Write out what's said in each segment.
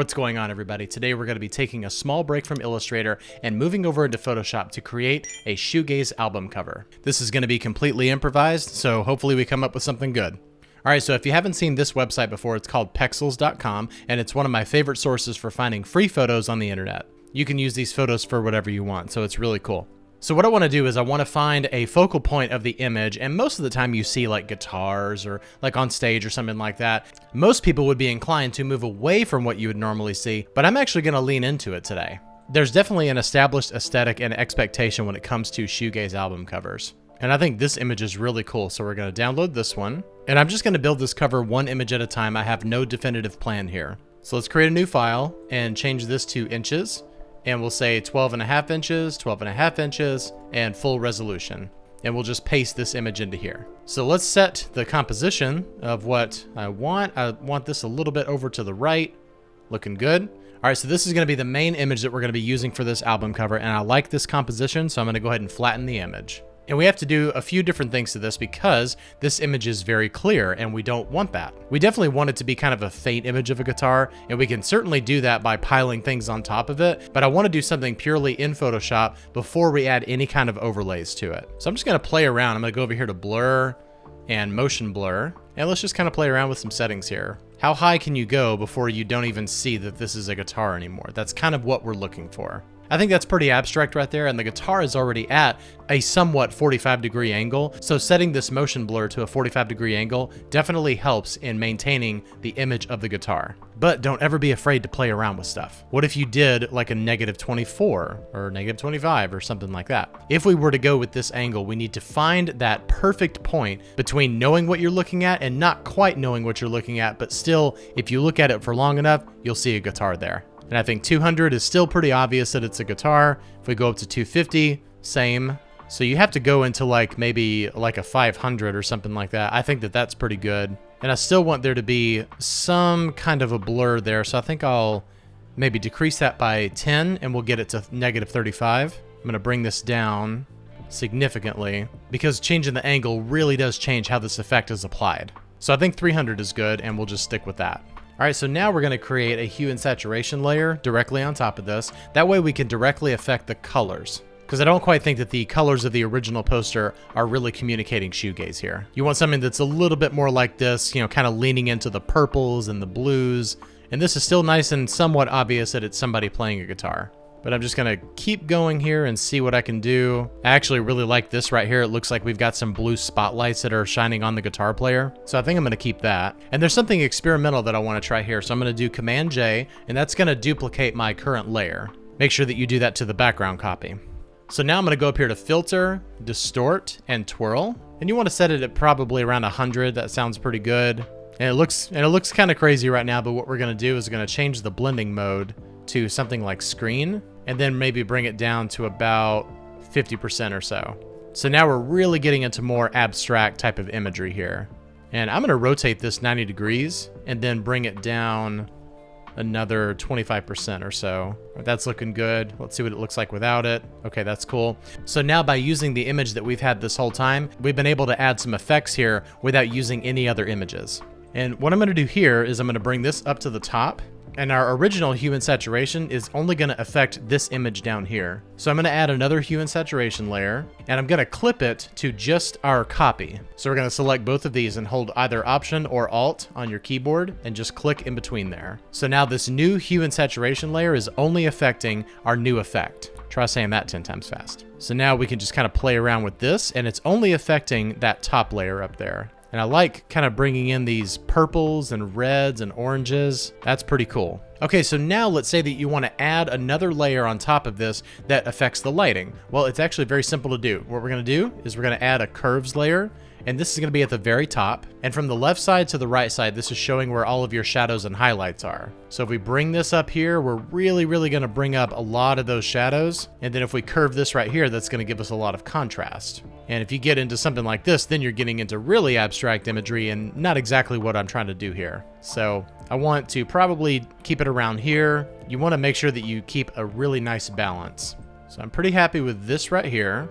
What's going on, everybody? Today we're going to be taking a small break from Illustrator and moving over into Photoshop to create a Shoegaze album cover. This is going to be completely improvised, so hopefully we come up with something good. Alright, so if you haven't seen this website before, it's called pexels.com, and it's one of my favorite sources for finding free photos on the internet. You can use these photos for whatever you want, so it's really cool. So what I want to do is I want to find a focal point of the image, and most of the time you see like guitars or like on stage or something like that. Most people would be inclined to move away from what you would normally see, but I'm actually going to lean into it today. There's definitely an established aesthetic and expectation when it comes to Shoegaze album covers. And I think this image is really cool, so we're going to download this one. And I'm just going to build this cover one image at a time. I have no definitive plan here. So let's create a new file and change this to inches. And we'll say 12.5 inches, 12.5 inches, and full resolution. And we'll just paste this image into here. So let's set the composition of what I want. I want this a little bit over to the right, looking good. All right, so this is gonna be the main image that we're gonna be using for this album cover, and I like this composition, so I'm gonna go ahead and flatten the image. And we have to do a few different things to this because this image is very clear and we don't want that. We definitely want it to be kind of a faint image of a guitar, and we can certainly do that by piling things on top of it, but I want to do something purely in Photoshop before we add any kind of overlays to it. So I'm just going to play around. I'm going to go over here to blur and motion blur, and let's just kind of play around with some settings here. How high can you go before you don't even see that this is a guitar anymore? That's kind of what we're looking for. I think that's pretty abstract right there, and the guitar is already at a somewhat 45-degree angle, so setting this motion blur to a 45-degree angle definitely helps in maintaining the image of the guitar. But don't ever be afraid to play around with stuff. What if you did like a -24 or -25 or something like that? If we were to go with this angle, we need to find that perfect point between knowing what you're looking at and not quite knowing what you're looking at, but still, if you look at it for long enough, you'll see a guitar there. And I think 200 is still pretty obvious that it's a guitar. If we go up to 250, same. So you have to go into like maybe like a 500 or something like that. I think that that's pretty good. And I still want there to be some kind of a blur there. So I think I'll maybe decrease that by 10 and we'll get it to -35. I'm gonna bring this down significantly because changing the angle really does change how this effect is applied. So I think 300 is good and we'll just stick with that. All right, so now we're going to create a hue and saturation layer directly on top of this. That way we can directly affect the colors, because I don't quite think that the colors of the original poster are really communicating Shoegaze here. You want something that's a little bit more like this, you know, kind of leaning into the purples and the blues. And this is still nice and somewhat obvious that it's somebody playing a guitar. But I'm just gonna keep going here and see what I can do. I actually really like this right here. It looks like we've got some blue spotlights that are shining on the guitar player. So I think I'm gonna keep that. And there's something experimental that I wanna try here. So I'm gonna do Command J, and that's gonna duplicate my current layer. Make sure that you do that to the background copy. So now I'm gonna go up here to Filter, Distort, and Twirl. And you wanna set it at probably around 100. That sounds pretty good. And it looks kind of crazy right now, but what we're gonna do is we're gonna change the blending mode to something like screen, and then maybe bring it down to about 50% or so. So now we're really getting into more abstract type of imagery here. And I'm gonna rotate this 90 degrees and then bring it down another 25% or so. That's looking good. Let's see what it looks like without it. Okay, that's cool. So now by using the image that we've had this whole time, we've been able to add some effects here without using any other images. And what I'm gonna do here is I'm gonna bring this up to the top, and our original hue and saturation is only going to affect this image down here. So I'm going to add another hue and saturation layer, and I'm going to clip it to just our copy. So we're going to select both of these and hold either Option or Alt on your keyboard and just click in between there. So now this new hue and saturation layer is only affecting our new effect. Try saying that 10 times fast. So now we can just kind of play around with this, and it's only affecting that top layer up there. And I like kind of bringing in these purples and reds and oranges. That's pretty cool. Okay, so now let's say that you want to add another layer on top of this that affects the lighting. Well, it's actually very simple to do. What we're going to do is we're going to add a curves layer, and this is going to be at the very top. And from the left side to the right side, this is showing where all of your shadows and highlights are. So if we bring this up here, we're really going to bring up a lot of those shadows. And then if we curve this right here, that's going to give us a lot of contrast. And if you get into something like this, then you're getting into really abstract imagery and not exactly what I'm trying to do here. So I want to probably keep it around here. You want to make sure that you keep a really nice balance. So I'm pretty happy with this right here.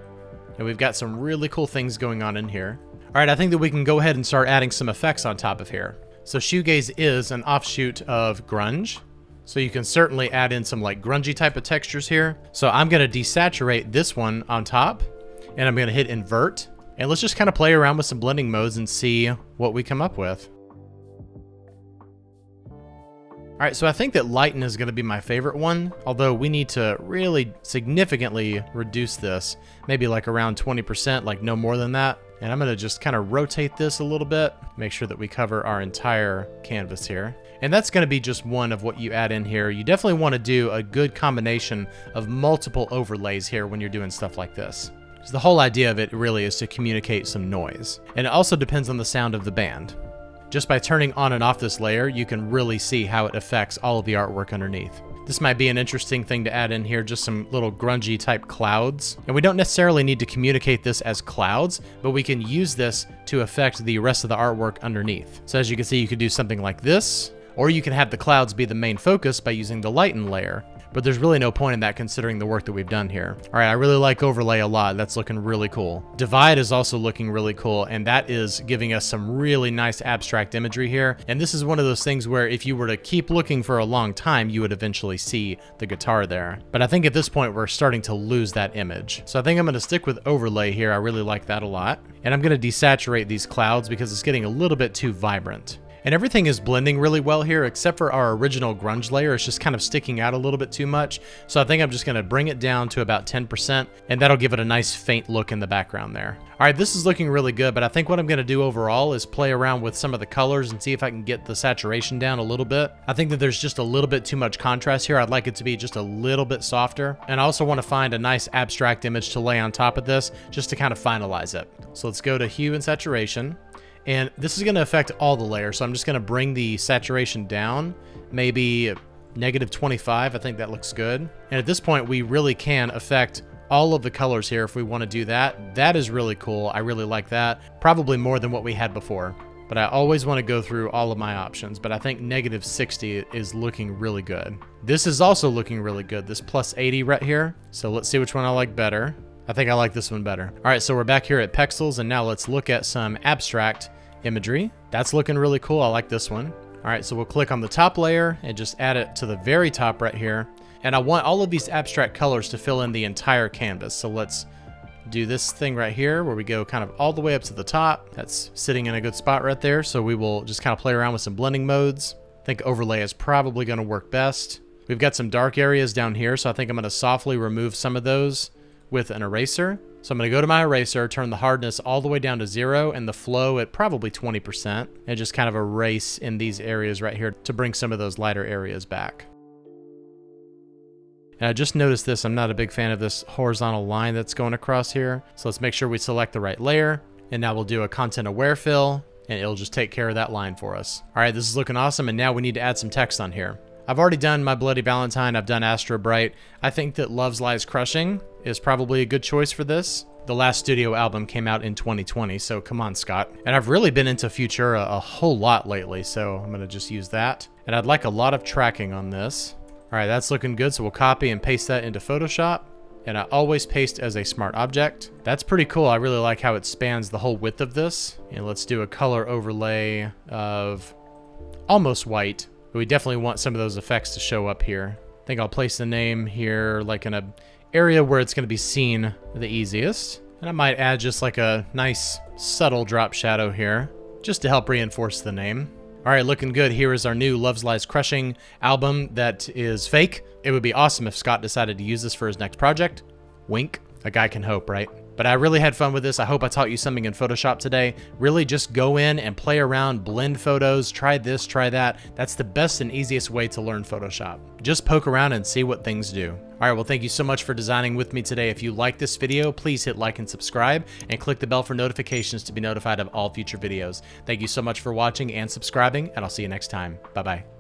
And we've got some really cool things going on in here. All right, I think that we can go ahead and start adding some effects on top of here. So Shoegaze is an offshoot of grunge. So you can certainly add in some like grungy type of textures here. So I'm gonna desaturate this one on top, and I'm gonna hit invert. And let's just kind of play around with some blending modes and see what we come up with. All right, so I think that lighten is gonna be my favorite one, although we need to really significantly reduce this, maybe like around 20%, like no more than that. And I'm gonna just kind of rotate this a little bit, make sure that we cover our entire canvas here. And that's gonna be just one of what you add in here. You definitely wanna do a good combination of multiple overlays here when you're doing stuff like this. So the whole idea of it really is to communicate some noise. And it also depends on the sound of the band. Just by turning on and off this layer, you can really see how it affects all of the artwork underneath. This might be an interesting thing to add in here, just some little grungy type clouds. And we don't necessarily need to communicate this as clouds, but we can use this to affect the rest of the artwork underneath. So as you can see, you could do something like this, or you can have the clouds be the main focus by using the lighten layer. But there's really no point in that considering the work that we've done here. All right, I really like overlay a lot. That's looking really cool. Divide is also looking really cool, and that is giving us some really nice abstract imagery here. And this is one of those things where if you were to keep looking for a long time, you would eventually see the guitar there. But I think at this point, we're starting to lose that image. So I think I'm gonna stick with overlay here. I really like that a lot. And I'm gonna desaturate these clouds because it's getting a little bit too vibrant. And everything is blending really well here, except for our original grunge layer. It's just kind of sticking out a little bit too much. So I think I'm just gonna bring it down to about 10%, and that'll give it a nice faint look in the background there. All right, this is looking really good, but I think what I'm gonna do overall is play around with some of the colors and see if I can get the saturation down a little bit. I think that there's just a little bit too much contrast here. I'd like it to be just a little bit softer. And I also wanna find a nice abstract image to lay on top of this, just to kind of finalize it. So let's go to hue and saturation. And this is going to affect all the layers, so I'm just going to bring the saturation down, maybe -25. I think that looks good. And at this point, we really can affect all of the colors here if we want to do that. That is really cool. I really like that. Probably more than what we had before. But I always want to go through all of my options, but I think -60 is looking really good. This is also looking really good, this +80 right here. So let's see which one I like better. I think I like this one better. All right, so we're back here at Pexels, and now let's look at some abstract imagery. That's looking really cool. I like this one. All right, so we'll click on the top layer and just add it to the very top right here. And I want all of these abstract colors to fill in the entire canvas. So let's do this thing right here where we go kind of all the way up to the top. That's sitting in a good spot right there. So we will just kind of play around with some blending modes. I think overlay is probably going to work best. We've got some dark areas down here, so I think I'm going to softly remove some of those with an eraser. So I'm going to go to my eraser, turn the hardness all the way down to 0 and the flow at probably 20%, and just kind of erase in these areas right here to bring some of those lighter areas back. And I just noticed this, I'm not a big fan of this horizontal line that's going across here. So let's make sure we select the right layer, and now we'll do a content aware fill, and it'll just take care of that line for us. All right, this is looking awesome, and now we need to add some text on here. I've already done My Bloody Valentine, I've done Astro Bright. I think that Love's Lies Crushing is probably a good choice for this. The last studio album came out in 2020, so come on, Scott. And I've really been into Futura a whole lot lately, so I'm gonna just use that. And I'd like a lot of tracking on this. All right, that's looking good, so we'll copy and paste that into Photoshop. And I always paste as a smart object. That's pretty cool. I really like how it spans the whole width of this. And let's do a color overlay of almost white. But we definitely want some of those effects to show up here. I think I'll place the name here like in an area where it's going to be seen the easiest. And I might add just like a nice subtle drop shadow here just to help reinforce the name. All right, looking good. Here is our new Love's Lies Crushing album that is fake. It would be awesome if Scott decided to use this for his next project. Wink. A guy can hope, right? But I really had fun with this. I hope I taught you something in Photoshop today. Really just go in and play around, blend photos, try this, try that. That's the best and easiest way to learn Photoshop. Just poke around and see what things do. All right, well, thank you so much for designing with me today. If you like this video, please hit like and subscribe and click the bell for notifications to be notified of all future videos. Thank you so much for watching and subscribing, and I'll see you next time. Bye-bye.